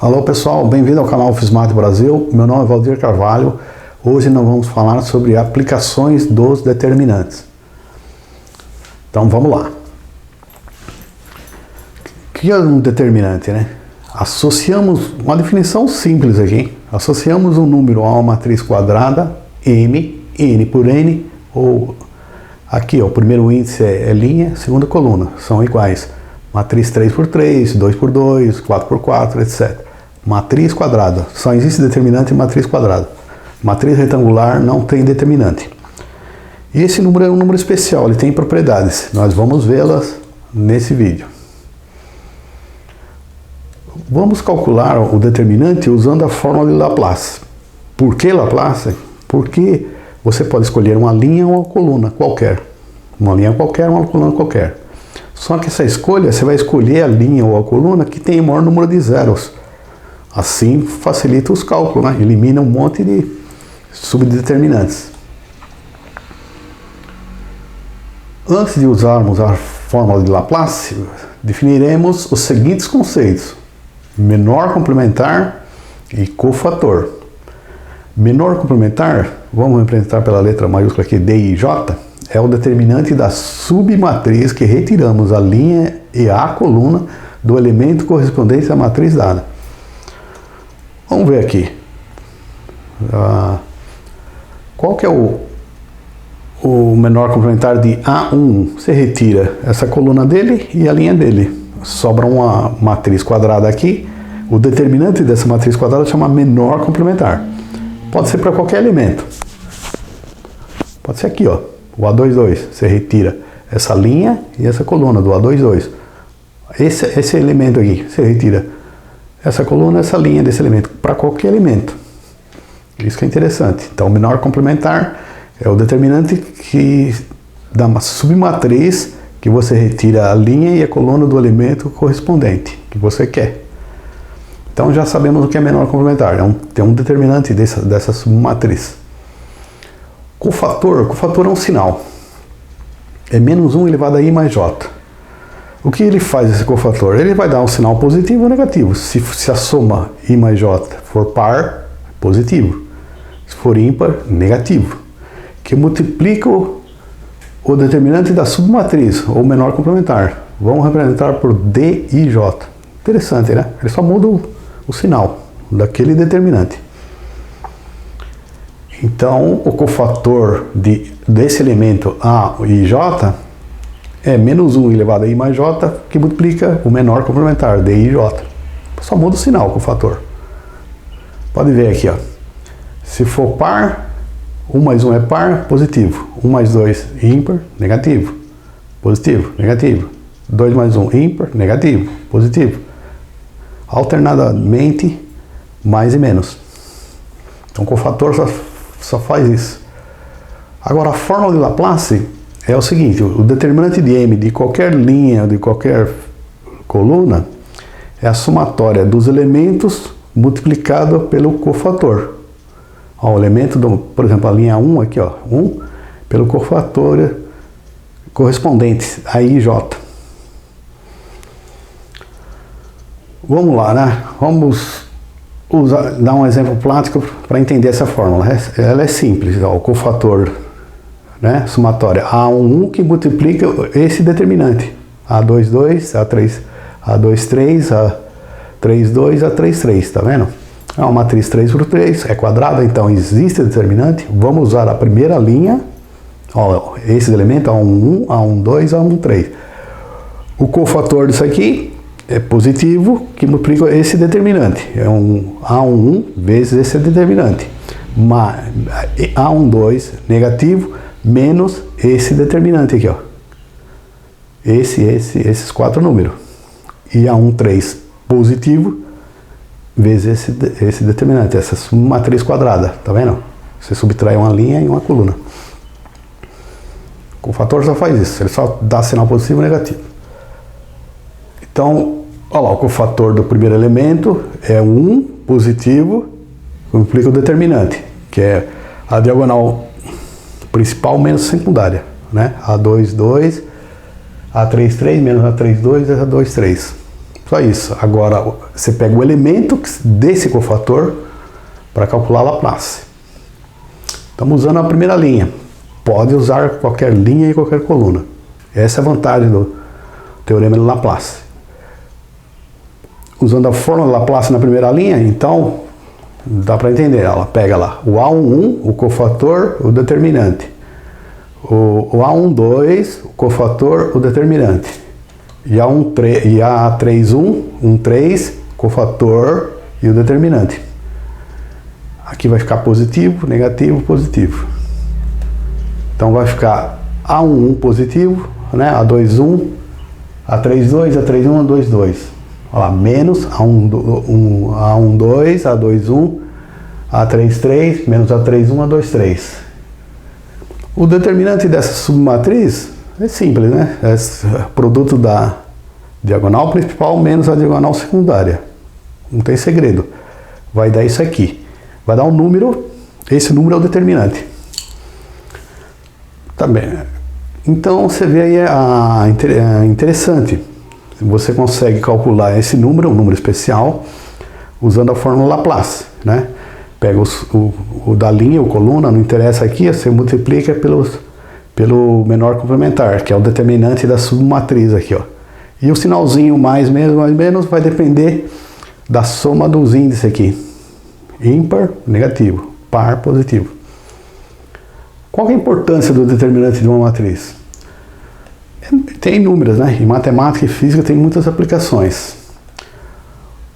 Alô pessoal, bem-vindo ao canal Fismate Brasil. Meu nome é Valdir Carvalho. Hoje nós vamos falar sobre aplicações dos determinantes. Então vamos lá. O que é um determinante, né? Associamos uma definição simples aqui. Associamos um número a uma matriz quadrada m, n por n, ou aqui ó, o primeiro índice é linha, segunda coluna, são iguais. Matriz 3 por 3, 2 por 2, 4 por 4, etc. Matriz quadrada, só existe determinante em matriz quadrada. Matriz retangular não tem determinante. E esse número é um número especial, ele tem propriedades. Nós vamos vê-las nesse vídeo. Vamos calcular o determinante usando a fórmula de Laplace. Por que Laplace? Porque você pode escolher uma linha ou uma coluna qualquer. Uma linha qualquer, uma coluna qualquer. Só que essa escolha, você vai escolher a linha ou a coluna que tem o maior número de zeros. Assim facilita os cálculos, né? Elimina um monte de subdeterminantes. Antes de usarmos a fórmula de Laplace, definiremos os seguintes conceitos: menor complementar e cofator. Menor complementar, vamos representar pela letra maiúscula aqui, D e J, é o determinante da submatriz que retiramos a linha e a coluna do elemento correspondente à matriz dada. Vamos ver aqui. Qual que é o menor complementar de A1? Você retira essa coluna dele e a linha dele. Sobra uma matriz quadrada aqui. O determinante dessa matriz quadrada chama menor complementar. Pode ser para qualquer elemento. Pode ser aqui, ó, o A22. Você retira essa linha e essa coluna do A22. Esse elemento aqui, você retira essa coluna, essa linha desse elemento, para qualquer elemento. Isso que é interessante. Então, o menor complementar é o determinante que dá uma submatriz que você retira a linha e a coluna do elemento correspondente que você quer. Então, já sabemos o que é menor complementar. Tem um determinante dessa submatriz. Cofator é um sinal. É menos 1 elevado a i mais j. O que ele faz, esse cofator? Ele vai dar um sinal positivo ou negativo. Se a soma i mais j for par, positivo. Se for ímpar, negativo. Que multiplica o determinante da submatriz, ou menor complementar. Vamos representar por D e J. Interessante, né? Ele só muda o sinal daquele determinante. Então, o cofator desse elemento A e J é menos 1 elevado a i mais j, que multiplica o menor complementar, D e J. Só muda o sinal, o cofator. Pode ver aqui, ó. Se for par, 1 mais 1 é par, positivo. 1 mais 2, ímpar, negativo. Positivo, negativo. 2 mais 1, ímpar, negativo, positivo. Alternadamente, mais e menos. Então, o cofator só faz isso. Agora, a fórmula de Laplace é o seguinte: o determinante de m de qualquer linha, de qualquer coluna, é a somatória dos elementos multiplicado pelo cofator. Ó, o elemento, por exemplo, a linha 1 aqui, ó, 1, pelo cofator correspondente a i e j. Vamos lá, né? Vamos dar um exemplo prático para entender essa fórmula. Ela é simples, ó, o cofator, né, somatória A11 que multiplica esse determinante, A22, A23, A32, A33, tá vendo? É uma matriz 3 por 3, é quadrada, então existe determinante. Vamos usar a primeira linha, ó, esse elemento, A11, A12, A13. O cofator disso aqui é positivo, que multiplica esse determinante, é um A11 vezes esse determinante. A12 negativo, menos esse determinante aqui, ó. Esses quatro números. E A13 positivo, vezes esse determinante, essa matriz quadrada, tá vendo? Você subtrai uma linha e uma coluna. O cofator só faz isso, ele só dá sinal positivo e negativo. Então, olha lá, o cofator do primeiro elemento é 1 positivo, que implica o determinante, que é a diagonal principal menos secundária, né? A22, A33 menos A32 é A23. Só isso. Agora, você pega o elemento desse cofator para calcular a Laplace. Estamos usando a primeira linha. Pode usar qualquer linha e qualquer coluna. Essa é a vantagem do teorema de Laplace. Usando a fórmula de Laplace na primeira linha, então, dá para entender. Ela pega lá o A11, o cofator, o determinante. O A12, o cofator, o determinante. E A31, 13, cofator e o determinante. Aqui vai ficar positivo, negativo, positivo. Então vai ficar A11 positivo, né? A21, A32, A31, A22. Olha lá, menos A12, A21, A33, menos A31, A23. O determinante dessa submatriz é simples, né? É produto da diagonal principal menos a diagonal secundária. Não tem segredo. Vai dar isso aqui. Vai dar um número, esse número é o determinante. Tá bem. Então você vê aí interessante. Você consegue calcular esse número, um número especial, usando a fórmula Laplace, né? Pega o da linha, o coluna, não interessa aqui, você multiplica pelo menor complementar, que é o determinante da submatriz aqui, ó. E o sinalzinho mais menos vai depender da soma dos índices aqui. Ímpar, negativo, par, positivo. Qual é a importância do determinante de uma matriz? Tem inúmeras, né? Em matemática e física tem muitas aplicações.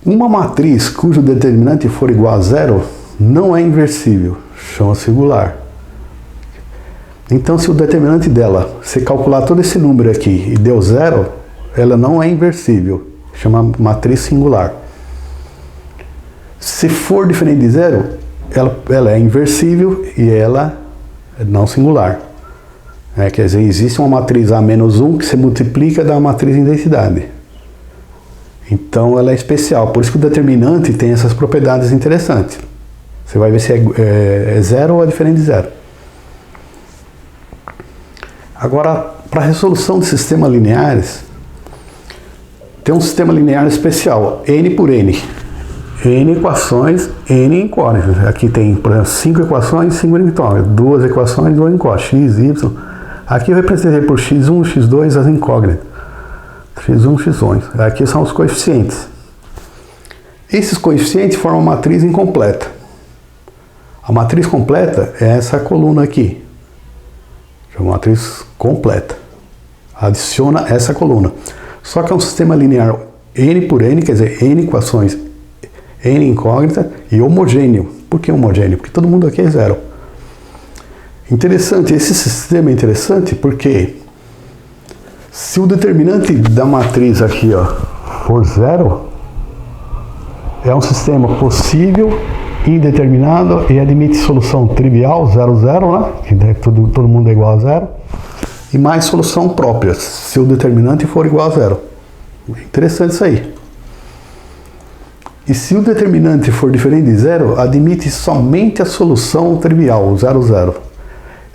Uma matriz cujo determinante for igual a zero não é inversível, chama singular. Então, se o determinante dela, você calcular todo esse número aqui e deu zero, ela não é inversível, chama matriz singular. Se for diferente de zero, ela é inversível e ela é não singular. Quer dizer, existe uma matriz A-1 que se multiplica da matriz em densidade. Então ela é especial, por isso que o determinante tem essas propriedades interessantes. Você vai ver se é zero ou é diferente de zero. Agora, para a resolução de sistemas lineares, tem um sistema linear especial, N por N. N equações, N incógnitas. Aqui tem, por exemplo, 5 equações, 5 incógnitas. 2 equações, 2 incógnitas. X, Y. Aqui eu representei por x1, x2 as incógnitas. x1, x1. Aqui são os coeficientes. Esses coeficientes formam uma matriz incompleta. A matriz completa é essa coluna aqui. Chama matriz completa. Adiciona essa coluna. Só que é um sistema linear N por N, quer dizer, N equações, N incógnita e homogêneo. Por que homogêneo? Porque todo mundo aqui é zero. Interessante, esse sistema é interessante porque se o determinante da matriz aqui, ó, for zero, é um sistema possível, indeterminado e admite solução trivial, 0, 0, né? Que todo mundo é igual a zero, e mais solução própria, se o determinante for igual a zero. Interessante isso aí. E se o determinante for diferente de zero, admite somente a solução trivial, 0, 0.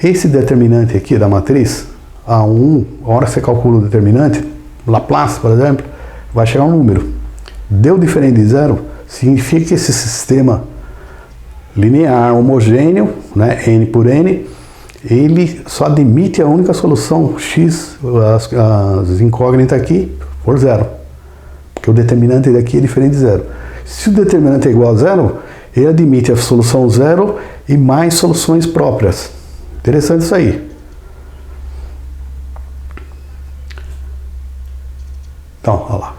Esse determinante aqui da matriz, A1, a hora que você calcula o determinante, Laplace, por exemplo, vai chegar um número. Deu diferente de zero, significa que esse sistema linear homogêneo, né, N por N, ele só admite a única solução x, as incógnitas aqui, por zero. Porque o determinante daqui é diferente de zero. Se o determinante é igual a zero, ele admite a solução zero e mais soluções próprias. Interessante isso aí. Então, olha lá.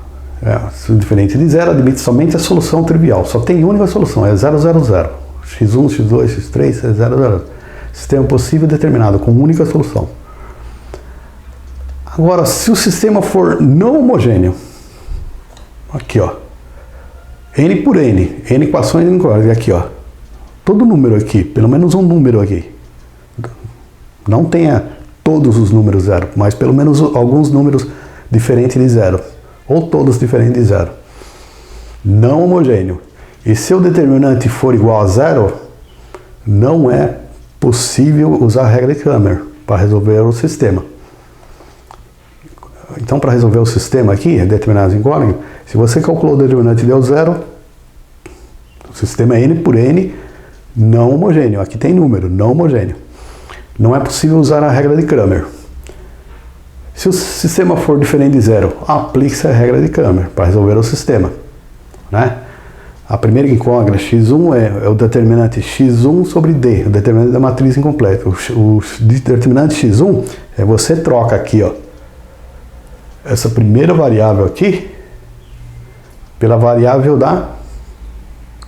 Diferente de zero, admite somente a solução trivial. Só tem única solução, é 0, 0, 0. x1, x2, x3 é 0, 0. Sistema possível determinado, com única solução. Agora, se o sistema for não homogêneo, aqui, ó, N por N, N equações incógnitas, aqui, ó, todo número aqui, pelo menos um número aqui, não tenha todos os números zero, mas pelo menos alguns números diferentes de zero, ou todos diferentes de zero, não homogêneo. E se o determinante for igual a zero, não é possível usar a regra de Cramer para resolver o sistema. Então, para resolver o sistema aqui, determinados incógnitos, se você calculou o determinante e deu 0, o sistema é n por n não homogêneo. Aqui tem número, não homogêneo. Não é possível usar a regra de Cramer. Se o sistema for diferente de 0, aplique-se a regra de Cramer para resolver o sistema, né? A primeira incógnita, x1, é o determinante x1 sobre d, o determinante da matriz incompleta. O determinante x1 é você troca aqui, ó, essa primeira variável aqui pela variável da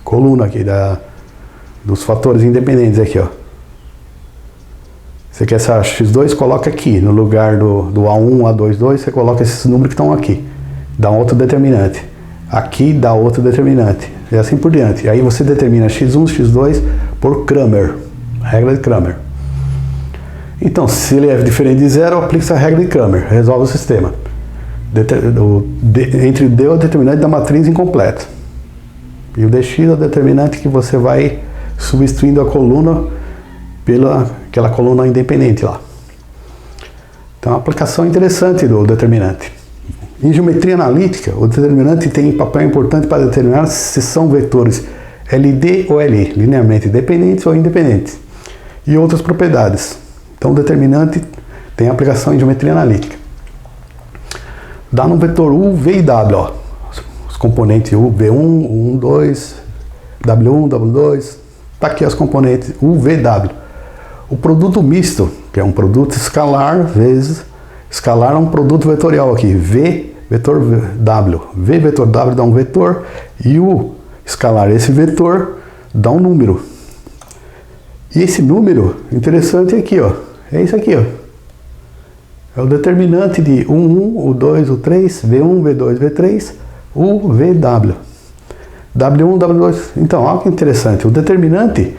coluna aqui, dos fatores independentes aqui, ó. Você quer essa x2, coloca aqui, no lugar do A1, A2, 2, você coloca esses números que estão aqui, dá um outro determinante. Aqui dá outro determinante, e assim por diante. E aí você determina x1, x2 por Cramer, regra de Cramer. Então, se ele é diferente de 0, aplica essa regra de Cramer, resolve o sistema. Entre o d é o determinante da matriz incompleta. E o dx é o determinante que você vai substituindo a coluna pela aquela coluna independente lá. Então, é uma aplicação interessante do determinante. Em geometria analítica, o determinante tem papel importante para determinar se são vetores LD ou LE, linearmente dependentes ou independentes, e outras propriedades. Então, o determinante tem aplicação em geometria analítica. Dá no vetor U, V e W, ó, os componentes U, V1, U1, 2, W1, W2, está aqui as componentes U, V, W. O produto misto, que é um produto escalar vezes escalar, é um produto vetorial aqui, V vetor W. V vetor W dá um vetor e o escalar esse vetor dá um número. E esse número, interessante aqui, ó, é isso aqui, ó. É o determinante de U1, U2, U3, V1, V2, V3, U, V, W. W1, W2. Então, olha que interessante. O determinante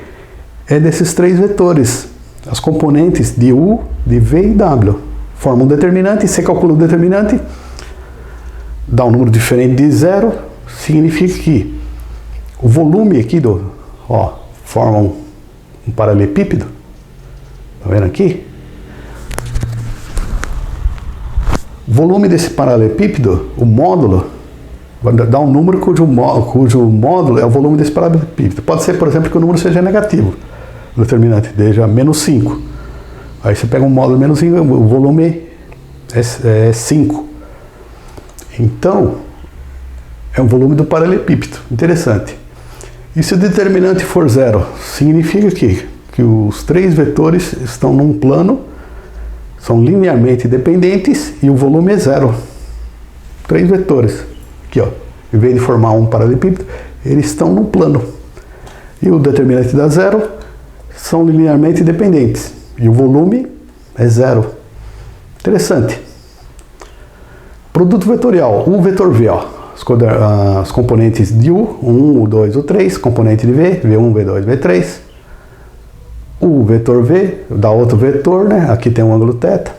é desses três vetores. As componentes de U, de V e W formam um determinante. Você calcula o determinante, dá um número diferente de 0, significa que o volume aqui forma um paralelepípedo. Tá vendo aqui? O volume desse paralelepípedo, o módulo, vai dar um número cujo módulo é o volume desse paralelepípedo. Pode ser, por exemplo, que o número seja negativo. O determinante seja menos 5. Aí você pega um módulo menos 5, o volume é 5. Então, é um volume do paralelepípedo. Interessante. E se o determinante for 0, significa que os três vetores estão num plano, são linearmente dependentes e o volume é 0. Três vetores. Aqui, ó. Em vez de formar um paralelepípedo, eles estão no plano. E o determinante dá 0, são linearmente dependentes. E o volume é 0. Interessante. Produto vetorial, U vetor V, ó. As componentes de U, U1, U2, U3, componente de V, V1, V2, V3. O vetor V dá outro vetor, né? Aqui tem um ângulo θ.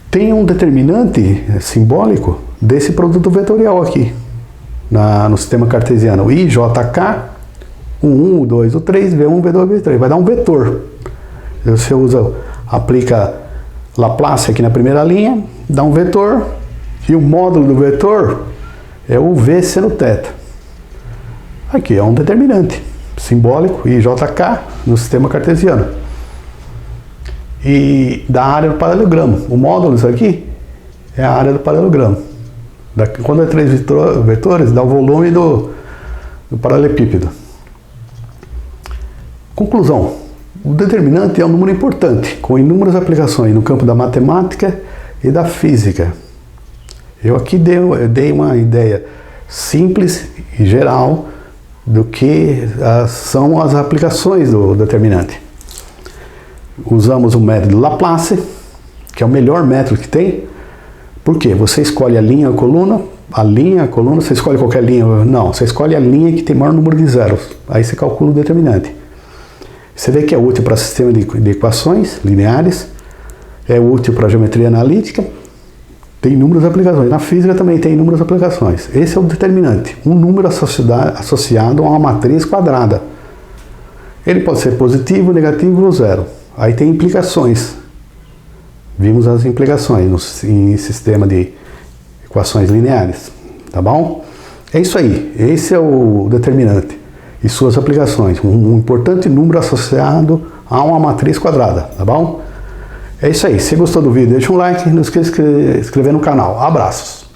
Tem um determinante simbólico desse produto vetorial aqui, no sistema cartesiano. I, J, K, U1, U2, U3, V1, V2, V3. Vai dar um vetor. Você aplica Laplace aqui na primeira linha, dá um vetor, e o módulo do vetor é o V seno θ. Aqui é um determinante simbólico, IJK, no sistema cartesiano. E da área do paralelogramo. O módulo disso aqui é a área do paralelogramo. Quando é três vetores, dá o volume do paralelepípedo. Conclusão. O determinante é um número importante, com inúmeras aplicações no campo da matemática e da física. Eu aqui dei uma ideia simples e geral do que são as aplicações do determinante. Usamos o método Laplace, que é o melhor método que tem. Por quê? Você escolhe a linha, a coluna, você escolhe qualquer linha. Não, você escolhe a linha que tem maior número de zeros. Aí você calcula o determinante. Você vê que é útil para sistema de equações lineares, é útil para geometria analítica, tem inúmeras aplicações. Na física também tem inúmeras aplicações. Esse é o determinante, um número associado a uma matriz quadrada. Ele pode ser positivo, negativo ou zero. Aí tem implicações vimos as implicações em sistema de equações lineares, tá bom? É isso aí, esse é o determinante e suas aplicações, um importante número associado a uma matriz quadrada, tá bom? É isso aí, se gostou do vídeo, deixa um like, não esqueça de se inscrever no canal. Abraços!